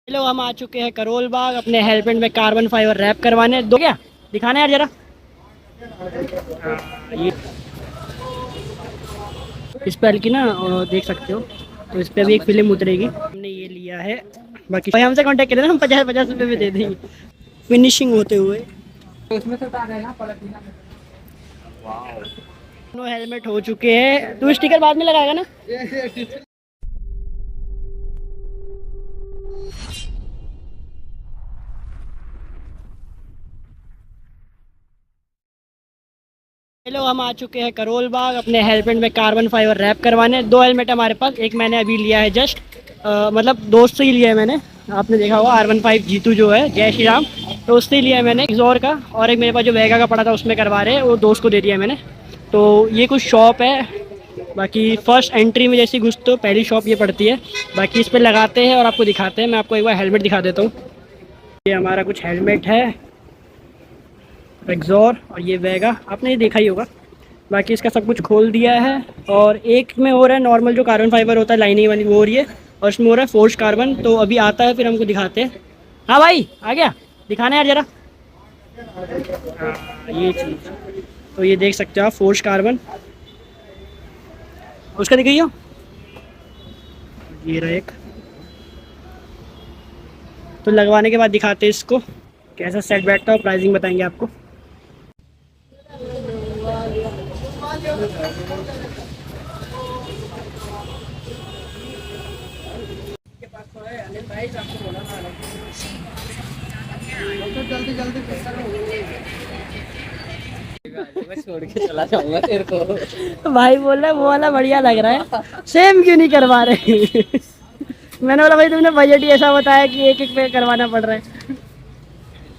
लोग हम आ चुके हैं करोल बाग अपने हेलमेट में कार्बन फाइबर रैप करवाने। दो क्या दिखाना यार जरा। ये इस पर की ना देख सकते हो, तो इस पर अभी एक फिल्म उतरेगी। हमने ये लिया है, बाकी भाई हमसे कांटेक्ट करें ना, हम 50-50 रुपये में दे देंगे फिनिशिंग होते हुए। उसमें से उतार लेना पलटना। दोनों हेलमेट हो चुके हैं। तू स्टिकर बाद में लगाएगा ना। लोग हम आ चुके हैं करोल बाग अपने हेलमेट में कार्बन फाइबर रैप करवाने। दो हेलमेट हमारे पास, एक मैंने अभी लिया है जस्ट, मतलब दोस्त से ही लिया है मैंने। आपने देखा होगा R15 जीतू जो है, जय श्री राम, तो उससे ही लिया है मैंने एक्सोर का। और एक मेरे पास जो वेगा का पड़ा था उसमें करवा रहे हैं, वो दोस्त को दे दिया है मैंने। तो ये कुछ शॉप है, बाकी फर्स्ट एंट्री में जैसी घुस तो पहली शॉप ये पड़ती है। बाकी इस पर लगाते हैं और आपको दिखाते हैं। मैं आपको एक बार हेलमेट दिखा देता हूँ। ये हमारा कुछ हेलमेट है एक्सोर, और ये वेगा आपने ये देखा ही होगा। बाकी इसका सब कुछ खोल दिया है, और एक में हो रहा है नॉर्मल जो कार्बन फाइबर होता है लाइनिंग वाली, वो हो रही है, और इसमें हो रहा है फोर्स कार्बन। तो अभी आता है फिर हमको दिखाते हैं। हाँ भाई आ गया, दिखाना यार जरा। ये चीज़ तो ये देख सकते हो आप, फोर्स कार्बन उसका दिखाइए। ये रहा एक, तो लगवाने के बाद दिखाते हैं इसको कैसा सेट बैठता है, और प्राइसिंग बताएंगे आपको। जल्दी जल्दी छोड़ के चला जाऊंगा तेरे को। भाई बोल रहा है वो वाला बढ़िया लग रहा है, सेम क्यों नहीं करवा रहे। मैंने बोला भाई तुमने बजट ही ऐसा बताया कि एक एक पे करवाना पड़ रहा है।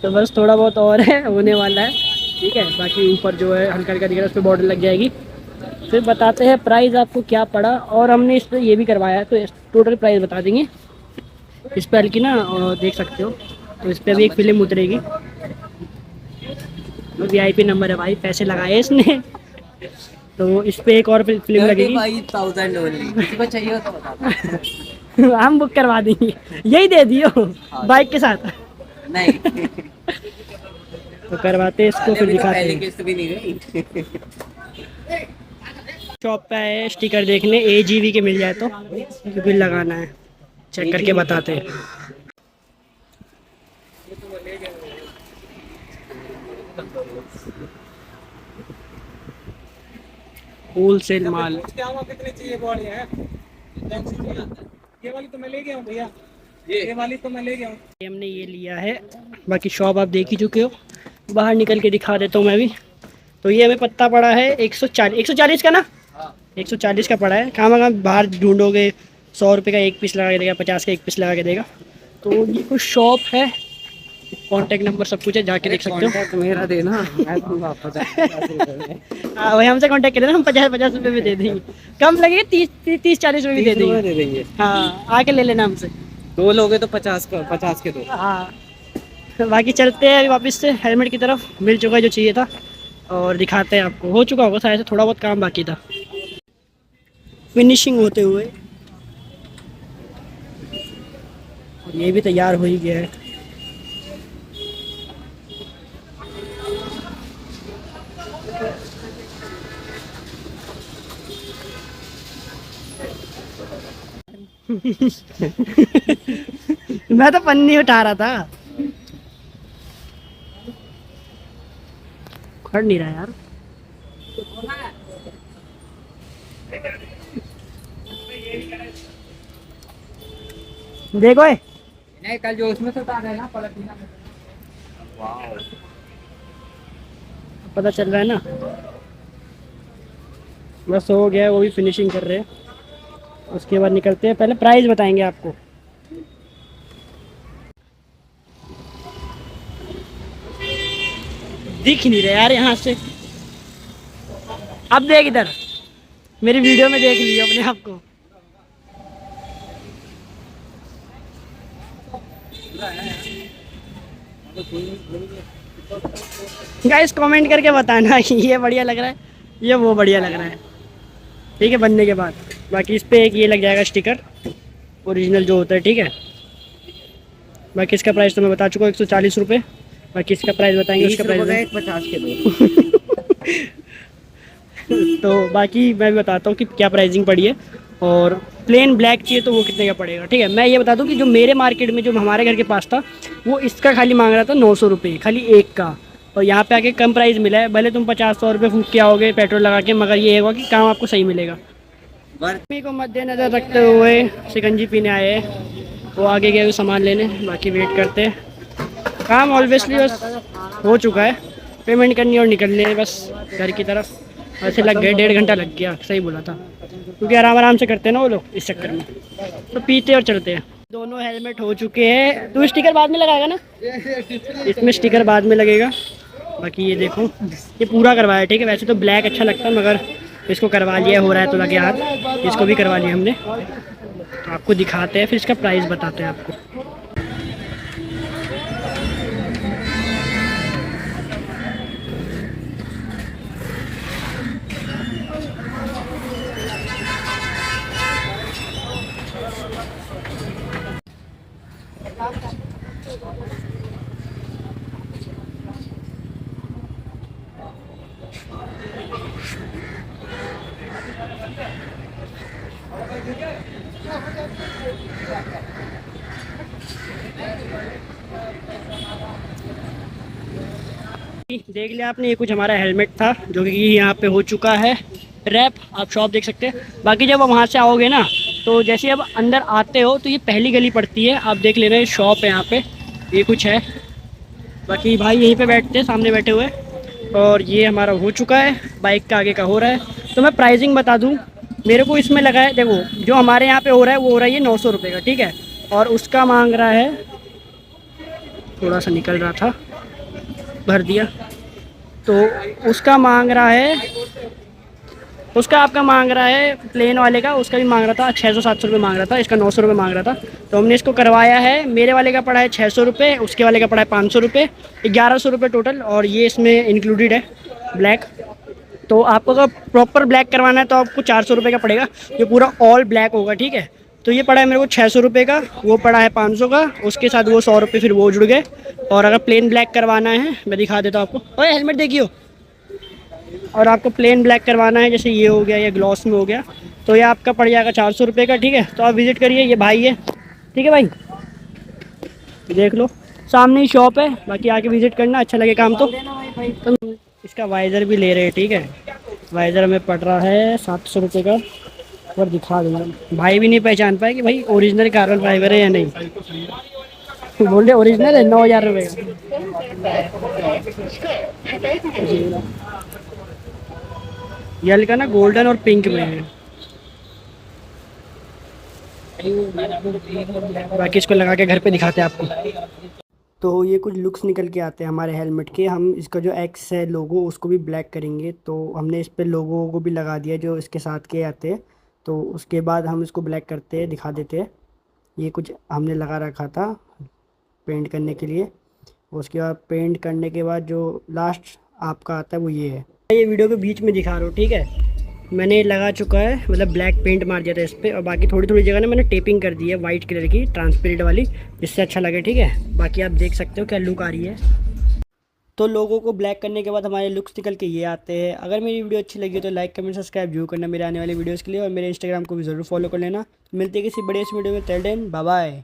तो बस थोड़ा बहुत और है, होने वाला है, ठीक है। बाकी ऊपर जो है हल्का हल्का दिख रहा है, उस पर बॉर्डर लग जाएगी। फिर बताते हैं प्राइस आपको क्या पड़ा, और हमने इस पर ये भी करवाया है, तो टोटल प्राइस बता देंगे। इस पर की ना देख सकते हो, तो इस पर अभी एक फिल्म उतरेगी। VIP नंबर है भाई, पैसे लगाए इसने। तो इस पे एक और फिल्म लगेगी। 35,000 ओनली, किसी को चाहिए हो तो बता। हम बुक करवा देंगे, यही दे दियो बाइक के साथ। नहीं तो करवाते इसको, फिर दिखाते पहले हैं। किस्त भी नहीं गई। शॉप पे आए स्टिकर देखने, AGV के मिल जाए तो फिर लगाना है, चेक करके बताते हैं। होलसेल माल। कितने चाहिए बॉडी है? ये वाली तो मैं ले गया हूँ भैया, ये वाली तो मैं ले गया हूँ। हमने ये लिया है, बाकी शॉप आप देख ही चुके हो। बाहर निकल के दिखा देता हूँ मैं भी। तो ये हमें पत्ता पड़ा है 140 का ना, 140 का पड़ा है। कहाँ बाहर ढूंढोगे 100 रुपये का एक पीस लगा के देगा, 50 का एक पीस लगा के देगा। तो ये कुछ शॉप है, कॉन्टैक्ट नंबर सब कुछ है, जाके देख सकते हो। मेरा देना, मैं दूंगा 50। हाँ भाई हमसे कांटेक्ट करें ना, हम 50-50 रुपये में दे देंगे। कम लगेगा 30-40 रुपये भी दे देंगे। दे देंगे। हाँ आके ले लेना हमसे। दो लोगे तो 50 के दो। हाँ बाकी चलते हैं अभी वापस से हेलमेट की तरफ। मिल चुका है जो चाहिए था, और दिखाते हैं आपको। हो चुका होगा शायद से, थोड़ा बहुत काम बाकी था फिनिशिंग होते हुए, और ये भी तैयार हो ही गया है। मैं तो पन्नी उठा रहा था, खड़ नहीं रहा यार। देखो नहीं, कल जो उसमें से उतार लेना पलटना। पता चल रहा है ना। बस हो गया, वो भी फिनिशिंग कर रहे हैं। उसके बाद निकलते हैं, पहले प्राइस बताएंगे आपको। दिख नहीं रहा यार यहाँ से। अब देख इधर, मेरी वीडियो में देख लियो अपने आप को। गाइस कमेंट करके बताना कि ये बढ़िया लग रहा है, ये वो बढ़िया लग रहा है, ठीक है बनने के बाद। बाकी इस पे एक ये लग जाएगा स्टिकर, ओरिजिनल जो होता है, ठीक है। बाकी इसका प्राइस तो मैं बता चुका हूँ 140 रुपये। बाकी इसका प्राइस बताएंगे, उसका प्राइस 50 के दो। तो बाकी मैं भी बताता हूँ कि क्या प्राइसिंग पड़ी है। और प्लेन ब्लैक चाहिए तो वो कितने का पड़ेगा, ठीक है। मैं ये बता दूँ कि जो मेरे मार्केट में जो हमारे घर के पास था वो इसका खाली मांग रहा था 900 रुपये खाली एक का, और यहाँ पे आके कम प्राइस मिला है। भले तुम 50-100 रुपये फूक के आओगे पेट्रोल लगा के, मगर ये होगा कि काम आपको सही मिलेगा। गर्मी को मद्देनज़र रखते हुए शिकंजी पीने आए हैं, वो आगे गए सामान लेने, बाकी वेट करते हैं। काम ऑब्वियसली बस हो चुका है, पेमेंट करनी और निकलने है बस घर की तरफ। ऐसे लग गए 1.5 घंटा लग गया, सही बोला था, क्योंकि आराम आराम से करते हैं ना वो लोग, इस चक्कर में तो पीते और चलते हैं। दोनों हेलमेट हो चुके हैं। तो स्टिकर बाद में लगाएगा ना, इसमें स्टिकर बाद में लगेगा। बाकी ये देखो ये पूरा करवाया, ठीक है। वैसे तो ब्लैक अच्छा लगता है मगर इसको करवा लिया, हो रहा है तो लगे हाथ, इसको भी करवा लिया हमने। तो आपको दिखाते हैं, फिर इसका प्राइस बताते हैं आपको। देख लिया आपने, ये कुछ हमारा हेलमेट था जो कि यहाँ पे हो चुका है रैप, आप शॉप देख सकते हैं। बाकी जब आप वहाँ से आओगे ना, तो जैसे अब अंदर आते हो तो ये पहली गली पड़ती है, आप देख ले रहे हैं शॉप है यहाँ पे, ये कुछ है। बाकी भाई यहीं पे बैठते हैं, सामने बैठे हुए। और ये हमारा हो चुका है, बाइक का आगे का हो रहा है। तो मैं प्राइसिंग बता दूँ, मेरे को इसमें लगा है, देखो जो हमारे यहाँ पे हो रहा है वो हो रहा है ये 900 रुपये का, ठीक है। और उसका मांग रहा है, थोड़ा सा निकल रहा था, भर दिया, तो उसका मांग रहा है, उसका आपका मांग रहा है प्लेन वाले का, उसका भी मांग रहा था 600-700 रुपये मांग रहा था, इसका 900 रुपये मांग रहा था। तो हमने इसको करवाया है, मेरे वाले का पड़ा है 600 रुपये, उसके वाले का पड़ा है 500 रुपये, 1100 रुपये टोटल। और ये इसमें इंक्लूडेड है ब्लैक। तो आपको अगर प्रॉपर ब्लैक करवाना है तो आपको 400 रुपये का पड़ेगा, जो पूरा ऑल ब्लैक होगा, ठीक है। तो ये पड़ा है मेरे को 600 रुपये का, वो पड़ा है 500 का, उसके साथ वो 100 रुपये फिर वो जुड़ गए। और अगर प्लेन ब्लैक करवाना है, मैं दिखा देता हूँ आपको, ओए हेलमेट देखियो। और आपको प्लेन ब्लैक करवाना है, जैसे ये हो गया या ग्लॉस में हो गया, तो ये आपका पड़ जाएगा 400 रुपये का, ठीक है। तो आप विज़िट करिए, ये भाई है, ठीक है भाई, देख लो सामने ही शॉप है। बाकी आके विज़िट करना, अच्छा लगे काम तो इसका वाइज़र भी ले रहे हैं, ठीक है। वाइज़र हमें पड़ रहा है 700 रुपये का, और दिखा दूँगा, भाई भी नहीं पहचान पाए कि भाई ओरिजिनल कार्बन फाइबर है या नहीं। बोल रहे ओरिजिनल है, 9000 रुपये का। ये हल्का ना गोल्डन और पिंक में है। बाकी इसको लगा के घर पे दिखाते हैं आपको। तो ये कुछ लुक्स निकल के आते हैं हमारे हेलमेट के। हम इसका जो एक्स है लोगो, उसको भी ब्लैक करेंगे, तो हमने इस पे लोगो को भी लगा दिया जो इसके साथ के आते हैं। तो उसके बाद हम इसको ब्लैक करते हैं, दिखा देते हैं। ये कुछ हमने लगा रखा था पेंट करने के लिए। उसके बाद पेंट करने के बाद जो लास्ट आपका आता है वो ये है। ये वीडियो के बीच में दिखा रहा हूँ, ठीक है। मैंने लगा चुका है, मतलब ब्लैक पेंट मार दिया था इस पर, और बाकी थोड़ी थोड़ी जगह ना मैंने टेपिंग कर दी है वाइट कलर की ट्रांसपेरेंट वाली, जिससे अच्छा लगे, ठीक है। बाकी आप देख सकते हो क्या लुक आ रही है। तो लोगों को ब्लैक करने के बाद हमारे लुक्स निकल के ये आते हैं। अगर मेरी वीडियो अच्छी लगी तो लाइक कमेंट सब्सक्राइब जरूर करना मेरे आने वाले वीडियोज़ के लिए, और मेरे इंस्टाग्राम को भी ज़रूर फॉलो कर लेना। मिलते हैं किसी बड़े वीडियो में, टिल देन बाय बाय।